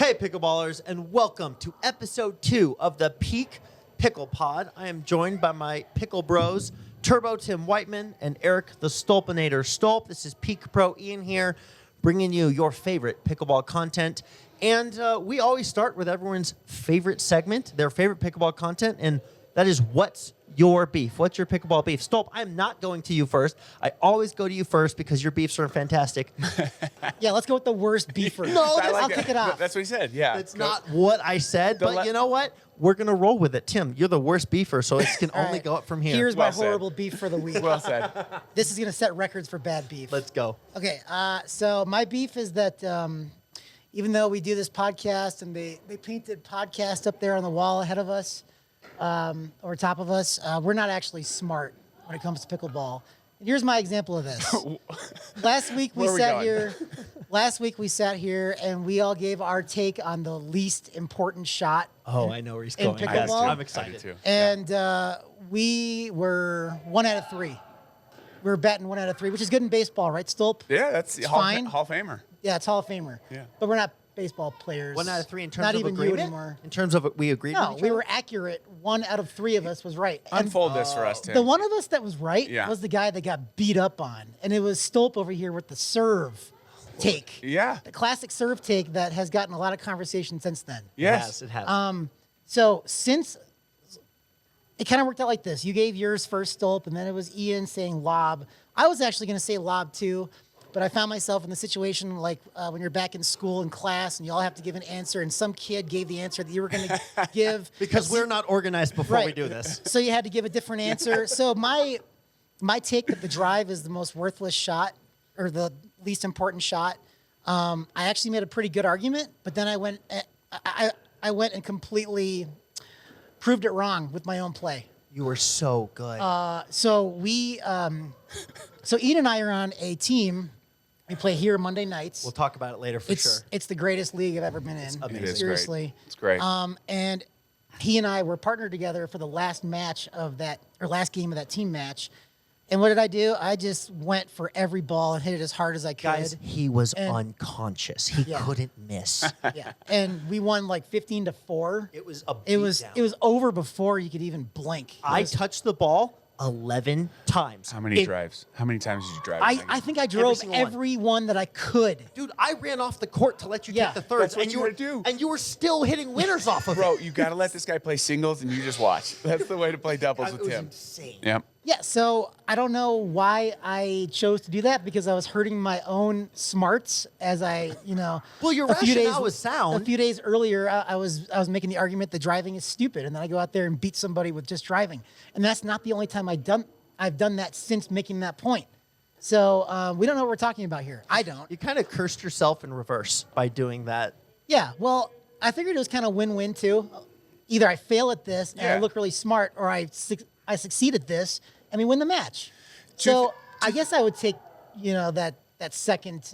Hey, Pickleballers, and welcome to episode 2 of the Peak Pickle Pod. I am joined by my PickleBros, Turbo Tim Whiteman and Eric the Stolpinator Stolp. This is Peak Pro Ian here, bringing you your favorite pickleball content. And we always start with everyone's favorite segment, their favorite pickleball content, and that is What's Your Beef? What's your pickleball beef? Stolp, I'm not going to you first. I always go to you first because your beefs are fantastic. Yeah, let's go with the worst beef first. No, I'll kick it off. That's what he said, yeah. It's not what I said, but you know what? We're going to roll with it. Tim, you're the worst beefer, so it can only go up from here. Here's Well my horrible beef for the week. Well said. This is going to set records for bad beef. Let's go. Okay, so my beef is that even though we do this podcast and they painted podcast up there on the wall ahead of us, over top of us, we're not actually smart when it comes to pickleball. And here's my example of this. Last week we sat here and we all gave our take on the least important shot. Oh, I know where he's in going. pickleball. I'm excited. too. And we were 1 out of 3. We were batting 1 out of 3, which is good in baseball, right, Stolp? Yeah, that's It's Hall fine. of Famer. Yeah, it's Hall of Famer. Yeah. But we're not baseball players. 1 out of 3 in terms not of even agreement? you anymore. In terms of we agreed No, with each we other? were accurate. 1 out of 3 of us was right. And Unfold this for us, Tim. the one of us that was right Yeah. was the guy that got beat up on. And it was Stolp over here with the serve take. Yeah. The classic serve take that has gotten a lot of conversation since then. Yes. It has. So since it kind of worked out like this, you gave yours first, Stolp, and then it was Ian saying lob. I was actually going to say lob too, but I found myself in the situation like when you're back in school in class and you all have to give an answer, and some kid gave the answer that you were going to give. Because we're not organized before we Right. do this. So you had to give a different answer. So my take that the drive is the most worthless shot or the least important shot. I actually made a pretty good argument, but then I went and completely proved it wrong with my own play. You were so good. So Ian and I are on a team. We play here Monday nights. We'll talk about it later for sure. It's the greatest league I've ever been in. amazing. It is Seriously. great. It's great. And he and I were partnered together for the last match of that, or last game of that team match. And what did I do? I just went for every ball and hit it as hard as I could. Guys, he was And- unconscious. He Yeah. couldn't miss. Yeah. And we won like 15-4. It was a It was beatdown. over before you could even blink. I touched the ball 11 times. How many It- drives? How many times did you drive? I think I drove single one. every one that I could. Dude, I ran off the court to let you Yeah. take the thirds. That's what and you were gotta do. And you were still hitting winners off of Bro, it. you got to let this guy play singles and you just watch. That's the way to play doubles It with was him. insane. Yep. Yeah, so I don't know why I chose to do that because I was hurting my own smarts as I, Well, your a few rationale was sound. A few days earlier, I was making the argument that driving is stupid, and then I go out there and beat somebody with just driving, and that's not the only time I've done that since making that point. So we don't know what we're talking about here. I don't. You kind of cursed yourself in reverse by doing that. Yeah, well, I figured it was kind of win-win too. Either I fail at this and I Yeah. look really smart, or I succeed at this and we win the match. So I guess I would take, that second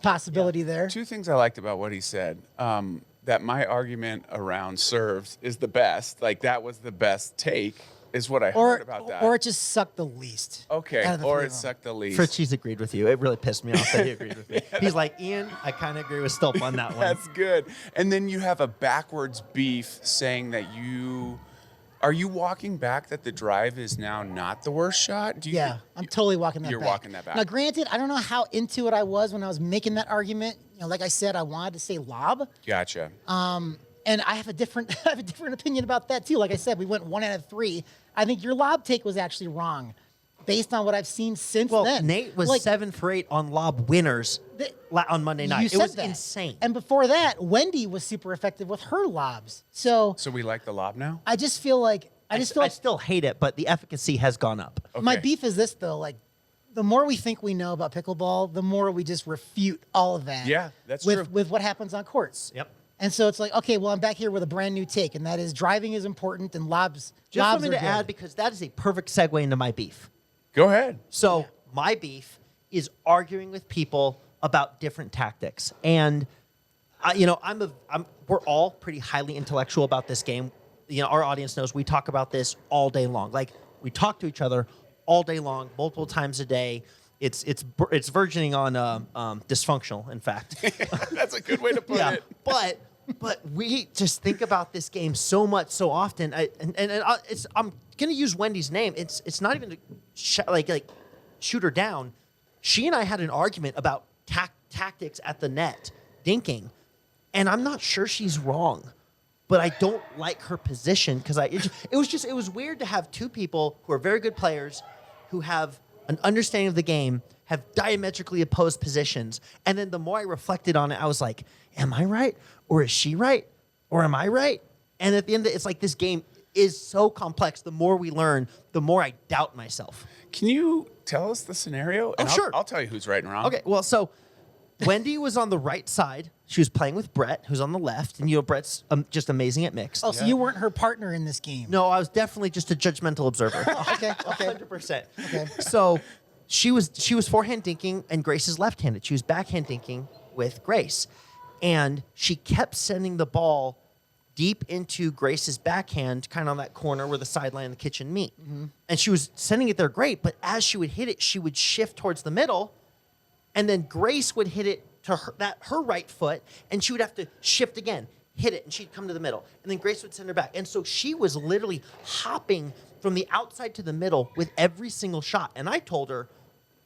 possibility there. Two things I liked about what he said. That my argument around serves is the best. Like, that was the best take, is what I heard about that. Or it just sucked the least. Okay, out of the or three it of them. sucked the least. Fritchie's agreed with you. It really pissed me off that he agreed with me. He's like, Ian, I kind of agree with Stolp on that one. That's good. And then you have a backwards beef saying that are you walking back that the drive is now not the worst shot? Do you Yeah, I'm totally walking that You're back. walking that back. Now, granted, I don't know how into it I was when I was making that argument. Like I said, I wanted to say lob. Gotcha. And I have a different opinion about that too. Like I said, we went 1 out of 3. I think your lob take was actually wrong, based on what I've seen since Well, then. Nate was Like, 7 for 8 on lob winners on Monday night. You It said was that. insane. And before that, Wendy was super effective with her lobs. So So we like the lob now? I just feel like I still hate it, but the efficacy has gone up. my Okay. beef is this though. Like, the more we think we know about pickleball, the more we just refute all of that. Yeah, that's with, true. With what happens on courts. Yep. And so it's like, okay, well, I'm back here with a brand new take, and that is driving is important and lobs. Just lobs for me are to good. add, because that is a perfect segue into my beef. Go ahead. So my beef is arguing with people about different tactics, and we're all pretty highly intellectual about this game. Our audience knows we talk about this all day long. Like, we talk to each other all day long, multiple times a day, it's verging on dysfunctional. In fact, That's a good way to put it. But we just think about this game so much, so often. I'm gonna use Wendy's name. It's not even to shoot her down. She and I had an argument about tactics at the net, dinking, and I'm not sure she's wrong, but I don't like her position because it was weird to have two people who are very good players, who have an understanding of the game, have diametrically opposed positions, and then the more I reflected on it, I was like, am I right? Or is she right? Or am I right? And at the end, it's like this game is so complex. The more we learn, the more I doubt myself. Can you tell us the scenario? And sure. I'll tell you who's right and wrong. Okay, well, so Wendy was on the right side. She was playing with Brett, who's on the left. And, Brett's just amazing at mixed. Oh, so you weren't her partner in this game? No, I was definitely just a judgmental observer. Okay. 100%. Okay. So she was forehand dinking, and Grace is left-handed. She was backhand dinking with Grace. And she kept sending the ball deep into Grace's backhand, kind of on that corner where the sideline and the kitchen meet. Mm-hmm. And she was sending it there great, but as she would hit it, she would shift towards the middle, and then Grace would hit it to her right foot, and she would have to shift again, hit it, and she'd come to the middle. And then Grace would send her back. And so she was literally hopping from the outside to the middle with every single shot. And I told her,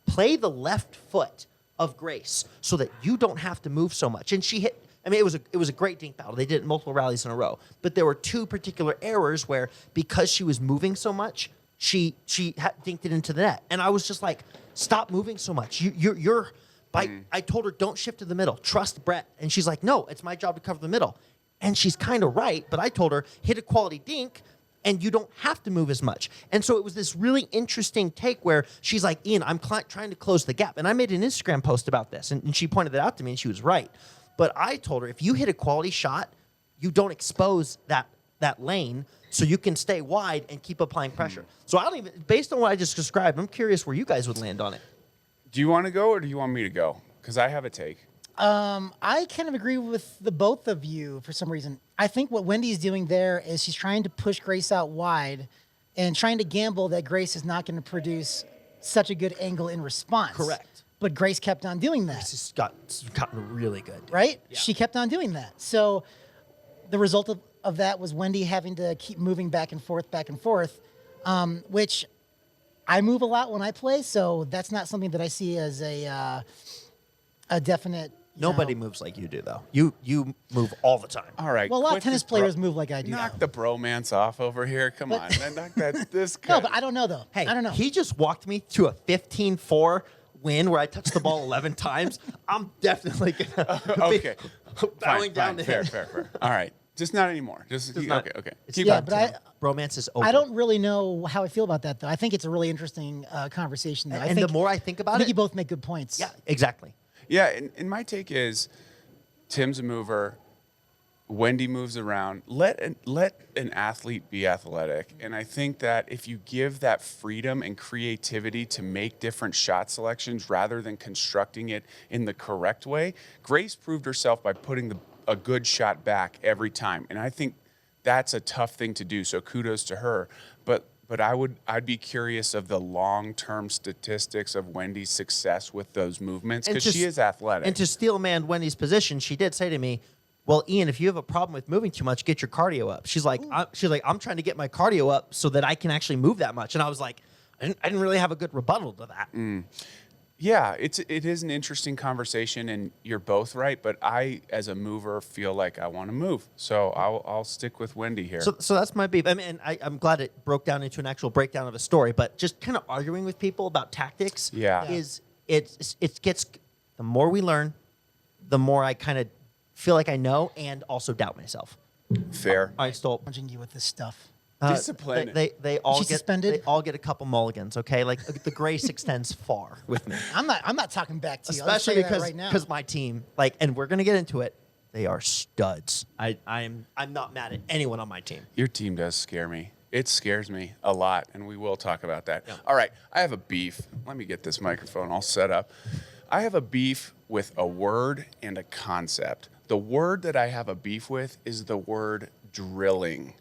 play the left foot of Grace so that you don't have to move so much. And she hit, it was a great dink battle. They did it multiple rallies in a row. But there were two particular errors where, because she was moving so much, she dinked it into the net. And I was just like, stop moving so much. I told her, don't shift to the middle. Trust Brett. And she's like, no, it's my job to cover the middle. And she's kind of right, but I told her, hit a quality dink, and you don't have to move as much. And so it was this really interesting take where she's like, Ian, I'm trying to close the gap. And I made an Instagram post about this, and she pointed that out to me, and she was right. But I told her, if you hit a quality shot, you don't expose that lane, so you can stay wide and keep applying pressure. So based on what I just described, I'm curious where you guys would land on it. Do you want to go or do you want me to go? Because I have a take. I kind of agree with the both of you for some reason. I think what Wendy's doing there is she's trying to push Grace out wide and trying to gamble that Grace is not going to produce such a good angle in response. Correct. But Grace kept on doing that. This has gotten really good. Right? Yeah. She kept on doing that. So the result of that was Wendy having to keep moving back and forth, which I move a lot when I play, so that's not something that I see as a definite. Nobody moves like you do, though. You move all the time. All right. Well, a lot of quit tennis this players move like I do. Knock the bromance off over here. Come on. Knock this No, but I don't know, though. Hey, I don't know. He just walked me through a 15-4 win where I touched the ball 11 times. I'm definitely going to Okay. be bowing down to him. Fair. All right. Just not anymore. Okay. Keep yeah, going. but Bromance is over. I don't really know how I feel about that, though. I think it's a really interesting conversation. Though. And the more I think about I think it, you both make good points. yeah, exactly. Yeah, and my take is Tim's a mover. Wendy moves around. Let an athlete be athletic. And I think that if you give that freedom and creativity to make different shot selections rather than constructing it in the correct way, Grace proved herself by putting a good shot back every time. And I think that's a tough thing to do. So kudos to her. But I'd be curious of the long-term statistics of Wendy's success with those movements because she is athletic. And to steel man Wendy's position, she did say to me, well, Ian, if you have a problem with moving too much, get your cardio up. She's like, I'm trying to get my cardio up so that I can actually move that much. And I was like, I didn't really have a good rebuttal to that. Yeah, it is an interesting conversation, and you're both right. But I, as a mover, feel like I want to move, so I'll stick with Wendy here. So that's my beef. I mean, I'm glad it broke down into an actual breakdown of a story. But just kind of arguing with people about tactics, is it gets the more we learn, the more I kind of feel like I know and also doubt myself. Fair. All right, Stolp. Challenging you with this stuff. Discipline. They all She get suspended? They all get a couple mulligans. Okay, like the grace extends far with me. I'm not talking back to you. I'll just tell Especially you that right now. because my team, and we're gonna get into it. They are studs. I'm not mad at anyone on my team. Your team does scare me. It scares me a lot, and we will talk about that. Yeah. All right, I have a beef. Let me get this microphone all set up. I have a beef with a word and a concept. The word that I have a beef with is the word drilling.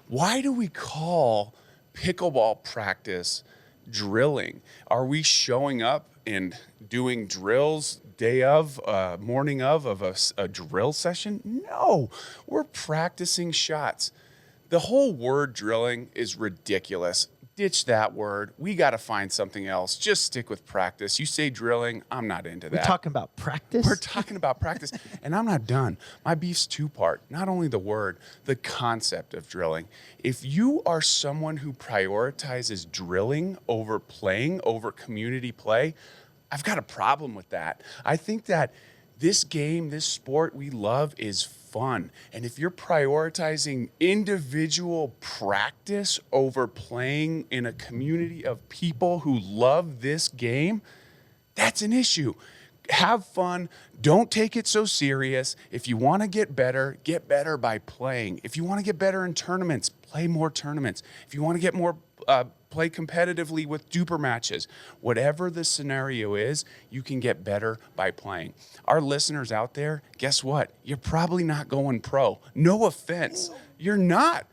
Why do we call pickleball practice drilling? Are we showing up and doing drills day of, morning of a drill session. No, we're practicing shots. The whole word drilling is ridiculous. Ditch that word. We got to find something else. Just stick with practice. You say drilling, I'm not into that. We're talking about practice? We're talking about practice. And I'm not done. My beef's two-part. Not only the word, the concept of drilling. If you are someone who prioritizes drilling over playing, over community play, I've got a problem with that. I think that this game, this sport we love is fun. And if you're prioritizing individual practice over playing in a community of people who love this game, that's an issue. Have fun. Don't take it so serious. If you want to get better by playing. If you want to get better in tournaments, play more tournaments. If you want to get more, play competitively with DUPR matches. Whatever the scenario is, you can get better by playing. Our listeners out there, guess what? You're probably not going pro. No offense. You're not.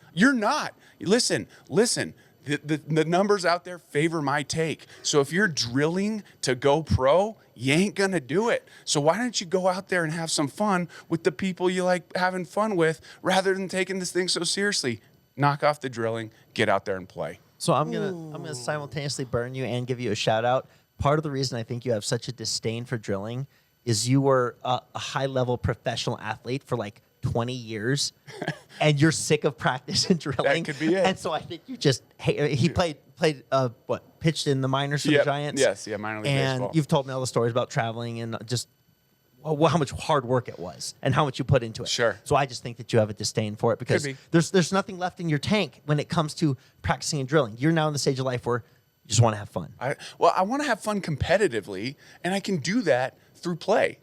Listen. The numbers out there favor my take. So if you're drilling to go pro, you ain't gonna do it. So why don't you go out there and have some fun with the people you like having fun with rather than taking this thing so seriously? Knock off the drilling, get out there and play. So I'm gonna simultaneously burn you and give you a shout out. Part of the reason I think you have such a disdain for drilling is you were a high level professional athlete for like 20 years, and you're sick of practice and drilling. That could be it. And so I think you just hate. He played pitched in the minors for the Giants. Yes, minor league and baseball. you've told me all the stories about traveling and just how much hard work it was and how much you put into it. Sure. So I just think that you have a disdain for it because Could be. there's nothing left in your tank when it comes to practicing and drilling. You're now in the stage of life where you just want to have fun. I want to have fun competitively, and I can do that through play.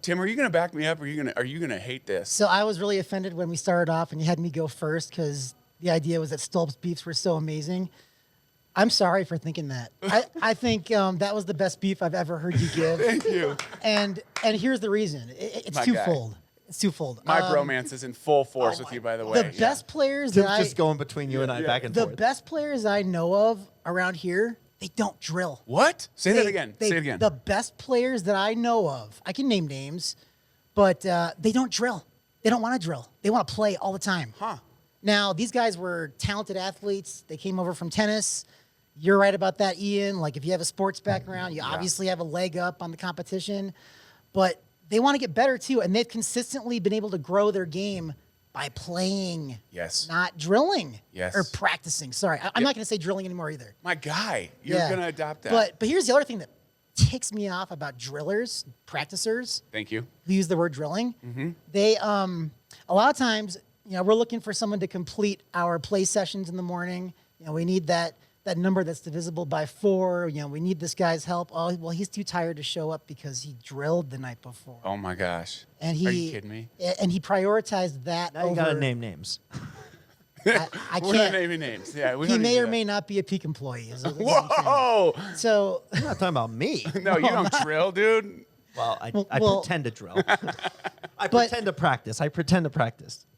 Tim, are you going to back me up? Or are you gonna hate this? So I was really offended when we started off and you had me go first because the idea was that Stolp's beefs were so amazing. I'm sorry for thinking that. I think that was the best beef I've ever heard you give. Thank you. And here's the reason. It's My twofold. guy. It's twofold. My bromance is in full force with you, by the way. The best players Tim's that just going between you and I back and the forth. best players I know of around here, they don't drill. What? Say that again. Say it again. The best players that I know of, I can name names, but they don't drill. They don't want to drill. They want to play all the time. Huh. Now, these guys were talented athletes. They came over from tennis. You're right about that, Ian. Like, if you have a sports background, you obviously have a leg up on the competition. But they want to get better, too. And they've consistently been able to grow their game by playing. Yes. Not drilling. Yes. Or practicing. Sorry, I'm not going to say drilling anymore either. My guy, you're going to adopt that. But here's the other thing that ticks me off about drillers, practicers. Thank you. Who use the word drilling. Mm-hmm. They, a lot of times, we're looking for someone to complete our play sessions in the morning. We need that number that's divisible by 4. We need this guy's help. Oh, well, he's too tired to show up because he drilled the night before. Oh my gosh. And Are you kidding me? And he prioritized that Now you over. gotta name names. I We're not can't. naming names. Yeah, we He don't need may to or do may that. not be a Peak employee. Is what I'm saying. Whoa! So I'm not talking about me. No, you don't drill, dude. Well, I Well, pretend to drill. I pretend to practice.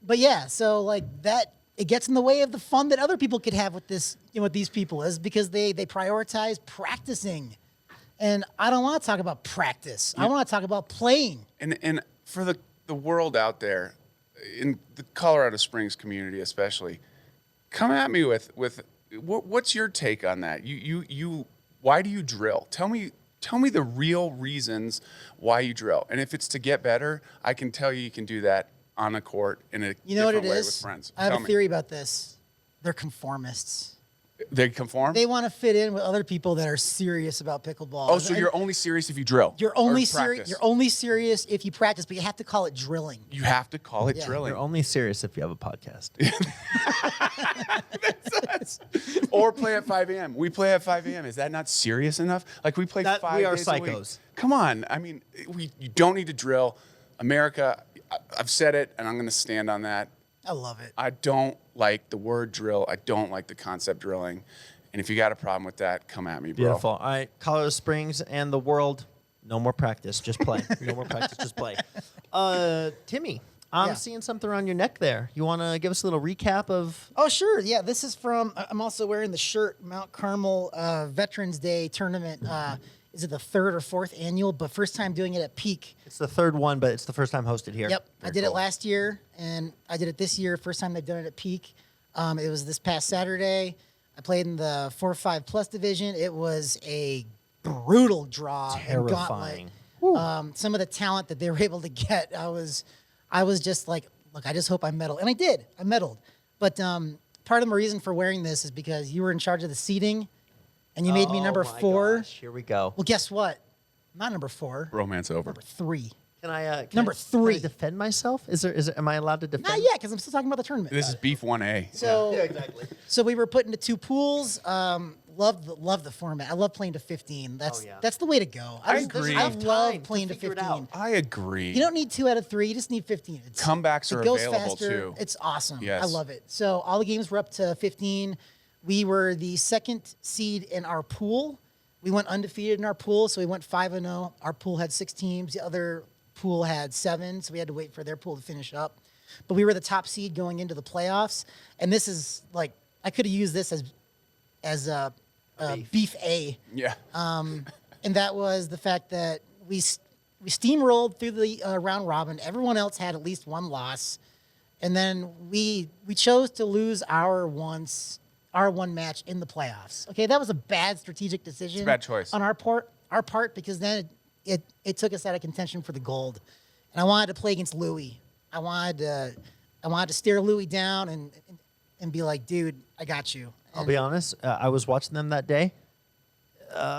But yeah, so like that, it gets in the way of the fun that other people could have with this, with these people, is because they prioritize practicing, and I don't want to talk about practice. I want to talk about playing. And for the world out there, in the Colorado Springs community especially, come at me with what's your take on that? You why do you drill? Tell me the real reasons why you drill. And if it's to get better, I can tell you can do that on a court in a You know what different it way is? with friends. I have Tell a me. theory about this. They're conformists. They conform? They want to fit in with other people that are serious about pickleball. Oh, so And you're only serious if you drill? you're or only practice? serious. You're only serious if you practice, but you have to call it drilling. You have to call it Yeah. drilling. You're only serious if you have a podcast. Or play at 5 a.m. We play at 5 a.m. Is that not serious enough? Like, we play 5 we are days a week. psychos. Come on. I mean, you don't need to drill. America, I've said it, and I'm going to stand on that. I love it. I don't like the word drill. I don't like the concept drilling. And if you got a problem with that, come at me, bro. Beautiful. All right, Colorado Springs and the world, no more practice, just play. No more practice, just play. Timmy, I'm Yeah. seeing something around your neck there. You want to give us a little recap of? Oh, sure. Yeah, this is from, I'm also wearing the shirt, Mount Carmel Veterans Day tournament is it the 3rd or 4th annual, but first time doing it at Peak. It's the 3rd one, but it's the first time hosted here. Yep, I Very did it cool. last year, and I did it this year. First time they've done it at Peak. It was this past Saturday. I played in the 4-5 plus division. It was a brutal draw. and Terrifying. gauntlet. Some of the talent that they were able to get, I was just like, look, I just hope I medal, and I did. I medaled, but part of the reason for wearing this is because you were in charge of the seating, and you made me number my 4. gosh, here we go. Well, guess what? Not number 4, Romance over. number 3. Can I Number can 3. I defend myself? Am I allowed to defend? Not yet, because I'm still talking about the tournament. This is beef 1A. So, Yeah, exactly. so we were put into 2 pools. Love the format. I love playing to 15. That's the way to go. I just- agree. I Time love to playing to figure it 15. out. I agree. You don't need 2 out of 3. You just need 15. Comebacks are it goes available, faster. too. It's awesome. Yes. I love it. So all the games were up to 15. We were the 2nd seed in our pool. We went undefeated in our pool, so we went 5-0. Our pool had 6 teams. The other pool had 7, so we had to wait for their pool to finish up. But we were the top seed going into the playoffs, and this is like I could have used this as a beef A. Yeah. And that was the fact that we steamrolled through the round robin. Everyone else had at least 1 loss, and then we chose to lose our one match in the playoffs. Okay, that was a bad strategic decision. a bad choice. On our part because then it took us out of contention for the gold, and I wanted to play against Louis. I wanted to stare Louis down and be like, dude, I got you. I'll be honest. I was watching them that day.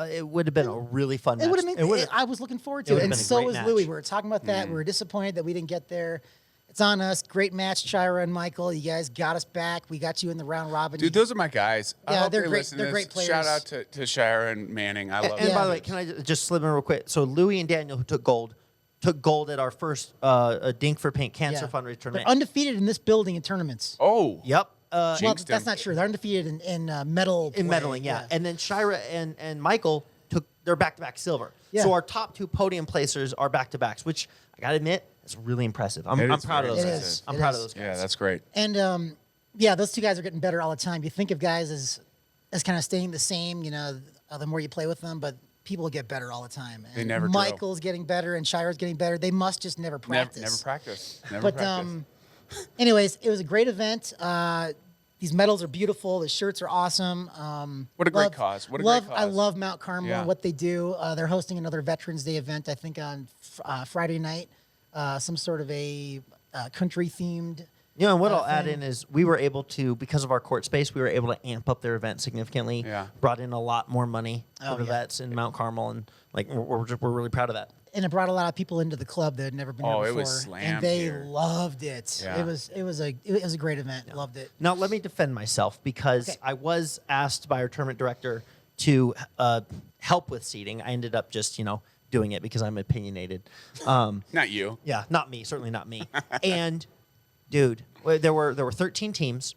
It would have been a really fun match. It would have It would've- I was looking forward to would've it, and been a so great was match. Louis. We were talking about that. We were disappointed that we didn't get there. It's on us. Great match, Shira and Michael. You guys got us back. We got you in the round robin. Dude, those are my guys. I Yeah, hope they're they great- listen they're to great this. Shout players. out to Shira and Manning. I love And them. by the way, can I just slip in real quick? So Louis and Daniel, who took gold at our first Dink for Paint Cancer fundraiser They're tournament. undefeated in this building in tournaments. Oh. Yep. Well, Jinxed that's them. not true. They're undefeated in medal In play. medaling, yeah. And then Shira and Michael took their back-to-back silver. Yeah. So our top 2 podium placers are back-to-backs, which I got to admit, is really impressive. I'm It proud is of very those impressive. guys. It I'm is. proud It of those guys. Yeah, that's great. And yeah, those 2 guys are getting better all the time. You think of guys as kind of staying the same, the more you play with them, but people get better all the time. And They never grow. Michael's getting better and Shira's getting better. They must just never practice. Never practice. Never But practice. anyways, it was a great event. These medals are beautiful. The shirts are awesome. What a great cause. What a great I cause. love Mount Carmel Yeah. and what they do. They're hosting another Veterans Day event, I think, on Friday night. Some sort of a country-themed. And what I'll add thing. in is we were able to, because of our court space, we were able to amp up their event significantly. Yeah. Brought in a lot more money for Oh, the yeah. vets in Mount Carmel, and like we're really proud of that. And it brought a lot of people into the club that had never been Oh, here it before. was slammed and they here. loved it. Yeah. It was a great event. Loved it. Now, let me defend myself because Okay. I was asked by our tournament director to help with seating. I ended up just, doing it because I'm opinionated. Not you. Yeah, not me, certainly not me. And, dude, there were 13 teams.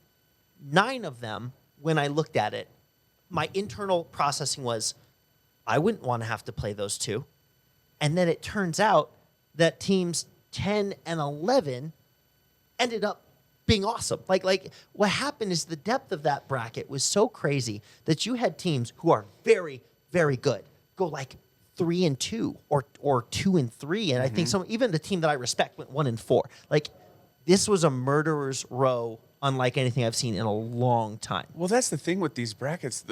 9 of them, when I looked at it, my internal processing was, I wouldn't want to have to play those 2. And then it turns out that teams 10 and 11 ended up being awesome. Like what happened is the depth of that bracket was so crazy that you had teams who are very, very good go like 3-2 or 2-3. And I think even the team that I respect went 1-4. Like this was a murderer's row unlike anything I've seen in a long time. Well, that's the thing with these brackets.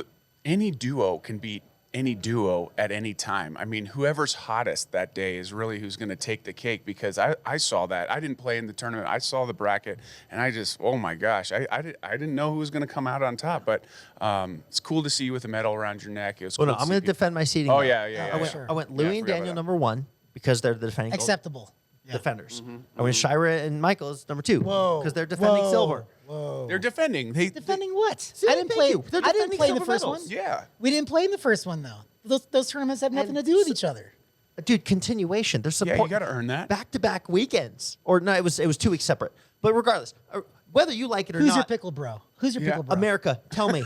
Any duo can beat any duo at any time. I mean, whoever's hottest that day is really who's going to take the cake, because I saw that. I didn't play in the tournament. I saw the bracket, and I just, oh my gosh, I didn't know who was going to come out on top. But it's cool to see you with a medal around your neck. It was Well, cool no, to I'm see going to people- defend my seating. Oh, though. yeah. I went, Sure. I went Yeah, Louis I and forgot Daniel about that. number 1 because they're the defending gold Acceptable. defenders. I went Shira and Michael is number 2 Whoa. because they're defending Whoa. silver. Whoa. They're defending. Defending what? See, I didn't thank play. you. They're I didn't defending play in the silver first medals. one. Yeah. We didn't play in the first one though. Those tournaments have nothing to do with each other. Dude, continuation. There's support. Yeah, you got to earn that. Back-to-back weekends, or no, it was 2 weeks separate. But regardless, whether you like it or Who's not, your pickle bro? Who's your Yeah. pickle bro? America, tell me.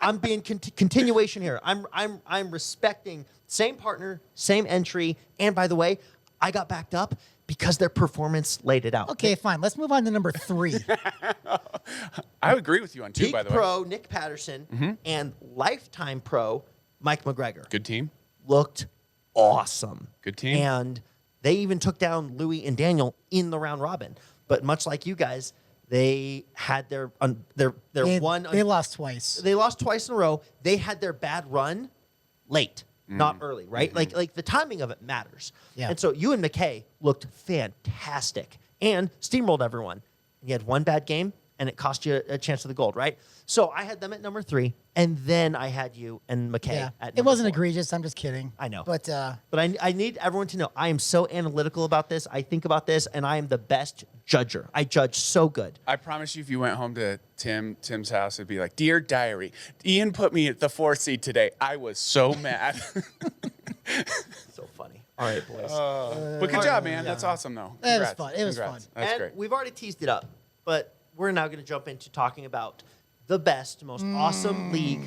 I'm being continuation here. I'm respecting same partner, same entry, and by the way, I got backed up because their performance laid it out. Okay, fine. Let's move on to number 3. I agree with you on 2, Peak by the way. Pro Nick Patterson and Lifetime Pro Mike McGregor Good team. looked awesome. Good team. And they even took down Louis and Daniel in the round robin. But much like you guys, they had their one. They lost twice. They lost twice in a row. They had their bad run late, not early, right? Like the timing of it matters. Yeah. And so you and McKay looked fantastic and steamrolled everyone. You had one bad game, and it cost you a chance of the gold, right? So I had them at number 3, and then I had you and McKay Yeah. at It number wasn't 4. egregious. I'm just kidding. I know. But But I need everyone to know I am so analytical about this. I think about this, and I am the best judger. I judge so good. I promise you, if you went home to Tim's house, it'd be like, "Dear diary, Ian put me at the 4th seed today. I was so mad." So funny. All right, boys. But good job, man. That's awesome, though. It was Congrats. fun. It was Congrats. fun. That's and great. we've already teased it up, but we're now going to jump into talking about the best, most awesome league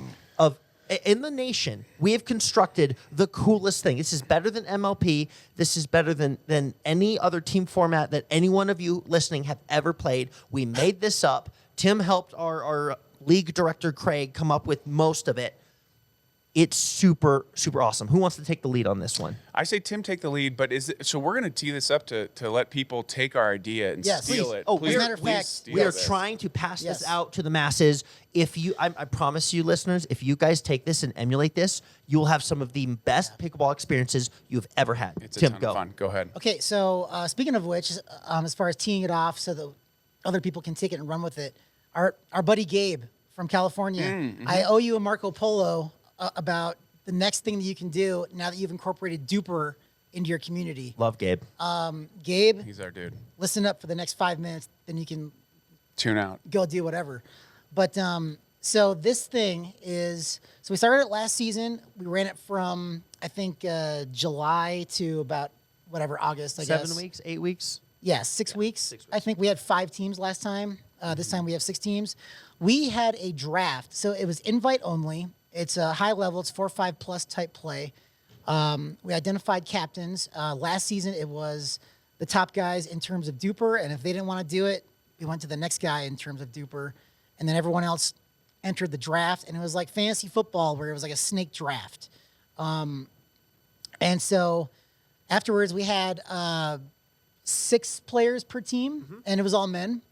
in the nation. We have constructed the coolest thing. This is better than MLP. This is better than any other team format that any one of you listening have ever played. We made this up. Tim helped our league director, Craig, come up with most of it. It's super, super awesome. Who wants to take the lead on this one? I say Tim take the lead, but so we're going to tee this up to let people take our idea and Yes. steal Please. it. Oh, Please, as a matter of please fact, steal We are this. trying to pass Yes. this out to the masses. If you, I promise you, listeners, if you guys take this and emulate this, you will have some of the best pickleball experiences you've ever had. It's a Tim, ton go. of fun. Go ahead. Okay, so speaking of which, as far as teeing it off so that other people can take it and run with it, our buddy Gabe from California, I owe you a Marco Polo about the next thing that you can do now that you've incorporated DUPR into your community. Love Gabe. Gabe, He's our dude. listen up for the next 5 minutes, then you can Tune out. go do whatever. But so this thing is, so we started it last season. We ran it from, I think, July to about whatever, August, I guess. 7 weeks, 8 weeks. Yeah, 6 weeks. 6 weeks. I think we had 5 teams last time. This time we have 6 teams. We had a draft, so it was invite only. It's a high level. It's 4-5 plus type play. We identified captains. Last season it was the top guys in terms of DUPR, and if they didn't want to do it, we went to the next guy in terms of DUPR, and then everyone else entered the draft, and it was like fantasy football where it was like a snake draft. And so afterwards we had 6 players per team, and it was all men.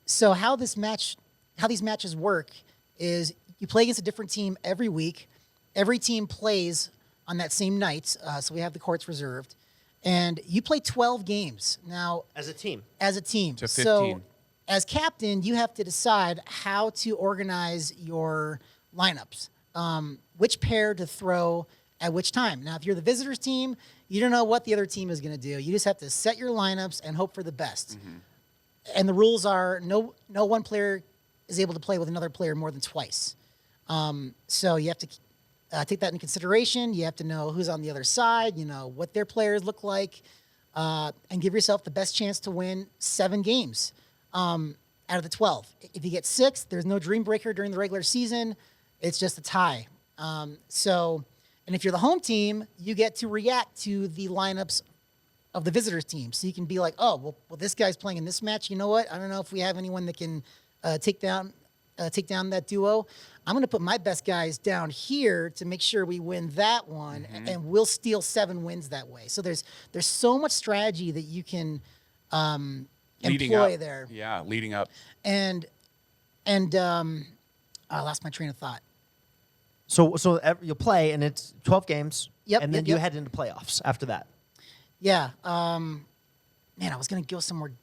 So how these matches work is you play against a different team every week. Every team plays on that same night, so we have the courts reserved, and you play 12 games. Now, As a team. as a team. To So 15. as captain, you have to decide how to organize your lineups, which pair to throw at which time. Now, if you're the visitors team, you don't know what the other team is going to do. You just have to set your lineups and hope for the best. And the rules are no one player is able to play with another player more than twice. So you have to take that into consideration. You have to know who's on the other side, you know, what their players look like, and give yourself the best chance to win 7 games out of the 12. If you get 6, there's no dream breaker during the regular season. It's just a tie. And if you're the home team, you get to react to the lineups of the visitors team. So you can be like, oh, well, this guy's playing in this match. You know what? I don't know if we have anyone that can take down that duo. I'm going to put my best guys down here to make sure we win that one, and we'll steal 7 wins that way. So there's so much strategy that you can Leading employ up. there. Yeah, leading up. And I lost my train of thought. So you'll play, and it's 12 games. Yep, And then yep, you yep. head into playoffs after that. Yeah. Man, I was going to go somewhere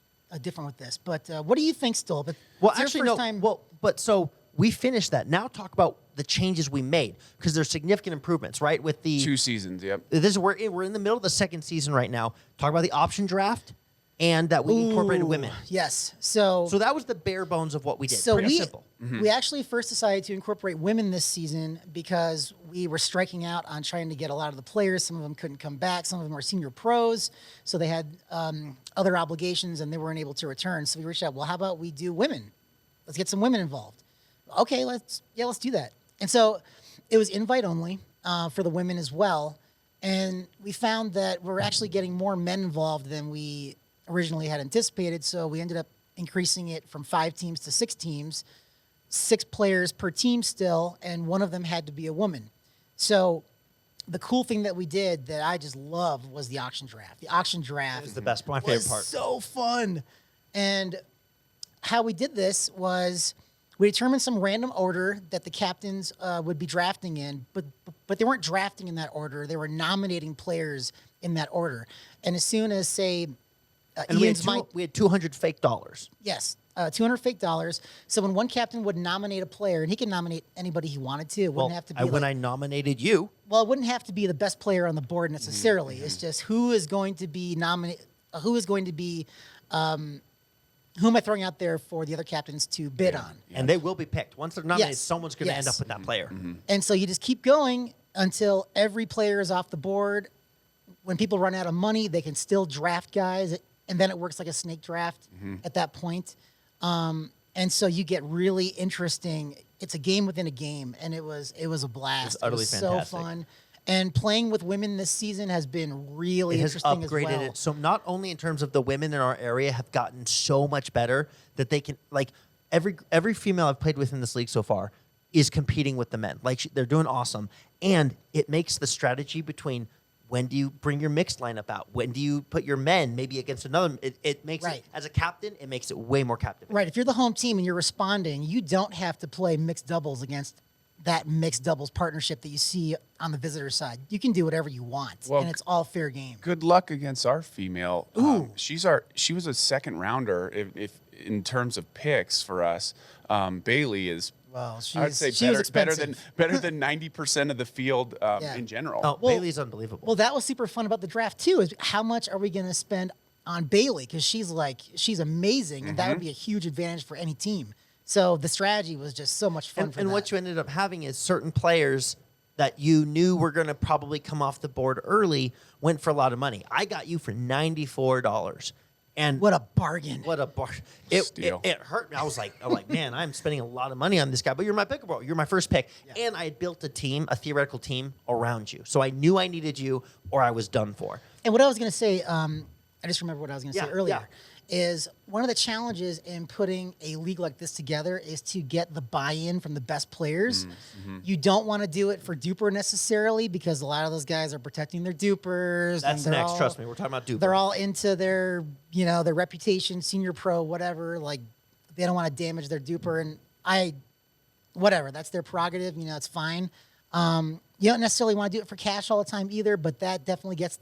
different with this, but what do you think, Stoll? But Well, it's your actually, first no. time. Well, but so we finished that. Now talk about the changes we made, because there's significant improvements, right? With the 2 seasons. Yep. we're in the middle of the second season right now. Talk about the option draft and that we incorporated Ooh, women. Yes. So So that was the bare bones of what we did. So Pretty we simple. we actually first decided to incorporate women this season because we were striking out on trying to get a lot of the players. Some of them couldn't come back. Some of them were senior pros, so they had other obligations and they weren't able to return. So we reached out. Well, how about we do women? Let's get some women involved. Okay, let's do that. And so it was invite only for the women as well. And we found that we're actually getting more men involved than we originally had anticipated. So we ended up increasing it from 5 teams to 6 teams, 6 players per team still, and one of them had to be a woman. So the cool thing that we did that I just loved was the auction draft. The auction draft It's the best, my favorite part. so fun. And how we did this was we determined some random order that the captains would be drafting in, but they weren't drafting in that order. They were nominating players in that order. And as soon as, say, And Ian's we had 200 fake dollars. Yes, 200 fake dollars. So when one captain would nominate a player, and he can nominate anybody he wanted to, it wouldn't have to be when I nominated you, well, it wouldn't have to be the best player on the board necessarily. It's just who is going to be who is going to be, who am I throwing out there for the other captains to bid on? and they will be picked. Once they're nominated, Yes. someone's going to end Yes. up with that player. And so you just keep going until every player is off the board. When people run out of money, they can still draft guys, and then it works like a snake draft at that point. And so you get really interesting. It's a game within a game, and it was a blast. It was utterly so fantastic. fun. And playing with women this season has been really It has interesting as upgraded well. it. So not only in terms of the women in our area have gotten so much better that they can, like, every female I've played with in this league so far is competing with the men. Like, they're doing awesome. And it makes the strategy between when do you bring your mixed lineup out? When do you put your men maybe against another? It makes Right. it, as a captain, it makes it way more captivating. Right. If you're the home team and you're responding, you don't have to play mixed doubles against that mixed doubles partnership that you see on the visitor side. You can do whatever you want, Well, and it's all fair game. Good luck against our female. She was a second rounder if in terms of picks for us. Bailey is. Well, I would say she was better expensive. than 90% of the field in general. Oh, Bailey's unbelievable. Well, that was super fun about the draft too. Is how much are we going to spend on Bailey? Because she's amazing, and that would be a huge advantage for any team. So the strategy was just so much fun. And what you ended up having is certain players that you knew were going to probably come off the board early went for a lot of money. I got you for $94. And what a bargain! what a bar! Steal. It hurt me. I was like, man, I'm spending a lot of money on this guy. But you're my pickleball. You're my first pick, and I had built a theoretical team around you. So I knew I needed you, or I was done for. And what I was going to say, I just remember what I was going to say Yeah, earlier, yeah. is one of the challenges in putting a league like this together is to get the buy-in from the best players. You don't want to do it for DUPR necessarily because a lot of those guys are protecting their DUPRs. That's and they're next. all- Trust me, we're talking about DUPR. They're all into their, their reputation, senior pro, whatever. Like, they don't want to damage their DUPR, and whatever. That's their prerogative. It's fine. You don't necessarily want to do it for cash all the time either, but that definitely gets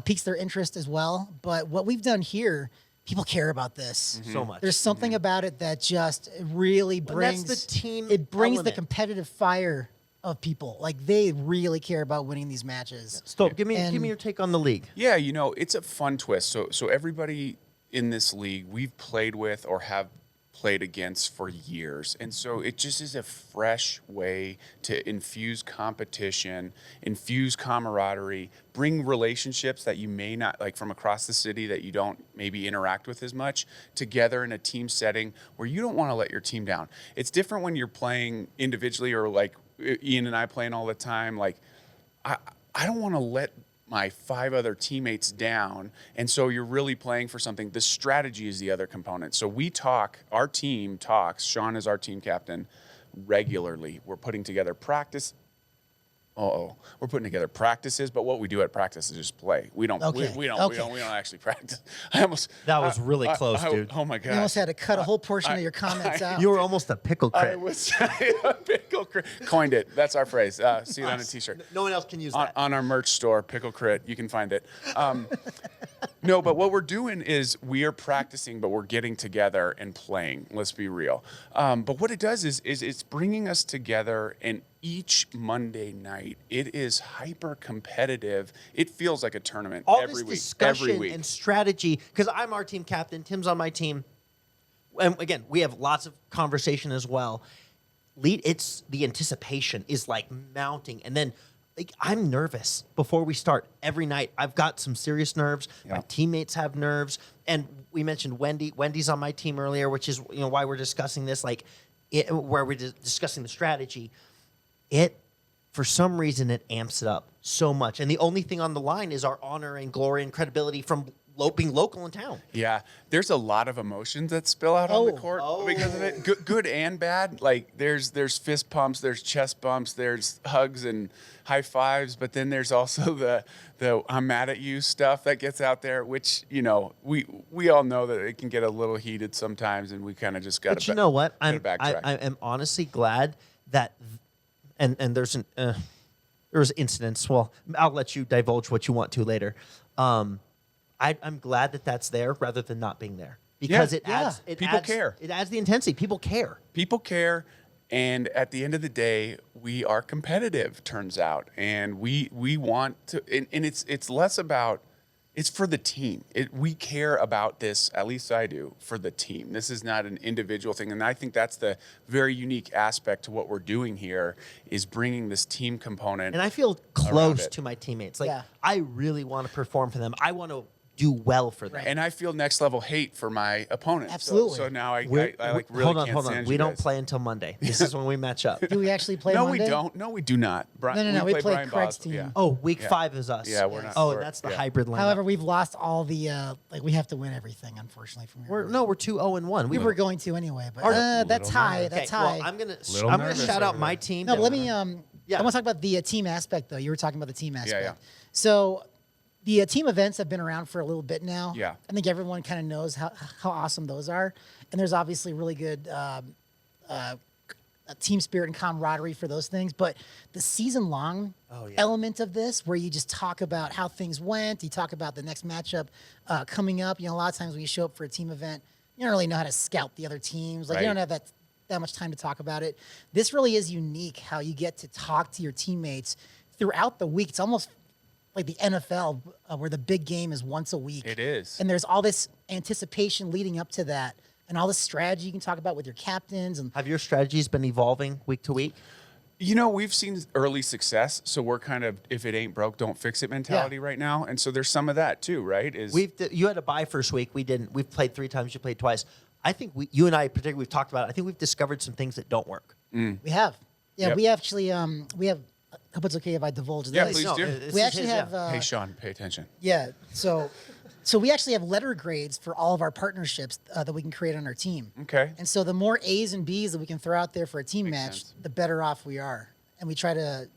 piques their interest as well. But what we've done here, people care about this so much. There's something about it that just really Well, brings that's the team It brings the element. competitive fire of people. Like, they really care about winning these matches. Stop. Give me And- your take on the league. Yeah, it's a fun twist. So everybody in this league we've played with or have played against for years. And so it just is a fresh way to infuse competition, infuse camaraderie, bring relationships that you may not, like from across the city that you don't maybe interact with as much, together in a team setting where you don't want to let your team down. It's different when you're playing individually or like Ian and I playing all the time. Like, I don't want to let my 5 other teammates down, and so you're really playing for something. The strategy is the other component. So our team talks, Sean is our team captain, regularly. We're putting together practice. We're putting together practices, but what we do at practice is just play. We don't actually practice. That was really close, dude. Oh my You gosh. almost had to cut a whole portion of your comments out. You were almost a pickle I crit. was a pickle crit. Coined it. That's our phrase. See it on a t-shirt. No one else can use that. On our merch store, Pickle Crit, you can find it. No, but what we're doing is we are practicing, but we're getting together and playing. Let's be real. But what it does is it's bringing us together, and each Monday night, it is hyper competitive. It feels like a tournament All every this week. discussion Every week. and strategy, because I'm our team captain, Tim's on my team, and again, we have lots of conversation as well. It's the anticipation is like mounting, and then like I'm nervous before we start every night. I've got some serious nerves. Yeah. My teammates have nerves, and we mentioned Wendy. Wendy's on my team earlier, which is why we're discussing this. Like, where we're discussing the strategy. For some reason, it amps it up so much. And the only thing on the line is our honor and glory and credibility from being local in town. Yeah, there's a lot of emotions that spill out on the court because of it, good and bad. Like there's fist pumps, there's chest bumps, there's hugs and high fives, but then there's also the I'm mad at you stuff that gets out there, which we all know that it can get a little heated sometimes, and we kind of just got to. But you know what? I backtrack. am honestly glad that, and there's incidents. Well, I'll let you divulge what you want to later. I'm glad that that's there rather than not being there because it adds. People care. It adds the intensity. People care. People care, and at the end of the day, we are competitive. Turns out, and we want to, and it's less about. It's for the team. We care about this, at least I do, for the team. This is not an individual thing, and I think that's the very unique aspect to what we're doing here is bringing this team component. And I feel close to my teammates. Like I really want to perform for them. I want to do well for them. And I feel next level hate for my opponents. Absolutely. So now I like really hold on, can't hold on. stand We you don't guys. play until Monday. This is when we match up. Do we actually play No, Monday? we don't. No, we do not. No. We play Brian Craig's Boswell. team. Yeah. Oh, week 5 is us. Yeah, we're not. Oh, that's the hybrid lineup. However, we've lost all the we have to win everything, unfortunately. From here. We're 2-0-1. We were going to anyway, but that's Little high. nervous. That's high. Well, I'm gonna nervous shout over out my there. team. No, but let me. Yeah. I want to talk about the team aspect, though. You were talking about the team aspect. yeah. So, the team events have been around for a little bit now. Yeah. I think everyone kind of knows how awesome those are, and there's obviously really good team spirit and camaraderie for those things. But the season-long element of this, where you just talk about how things went, you talk about the next matchup coming up. A lot of times when you show up for a team event, you don't really know how to scout the other teams. Like you don't have that much time to talk about it. This really is unique how you get to talk to your teammates throughout the week. It's almost like the NFL where the big game is once a week. It is. And there's all this anticipation leading up to that and all this strategy you can talk about with your captains. And Have your strategies been evolving week to week? We've seen early success, so we're kind of if it ain't broke, don't fix it mentality right now, and so there's some of that too, right? You had a bye first week. We didn't. We've played 3 times. You played twice. I think you and I particularly we've talked about it. I think we've discovered some things that don't work. we have. Yeah, Yep. we actually we have. I hope it's okay if I divulge Yeah, this. please do. this We is actually his, have. yeah. Hey, Sean, pay attention. Yeah. So we actually have letter grades for all of our partnerships that we can create on our team. Okay. And so the more A's and B's that we can throw out there for a team match, sense. the better off we are. And we try to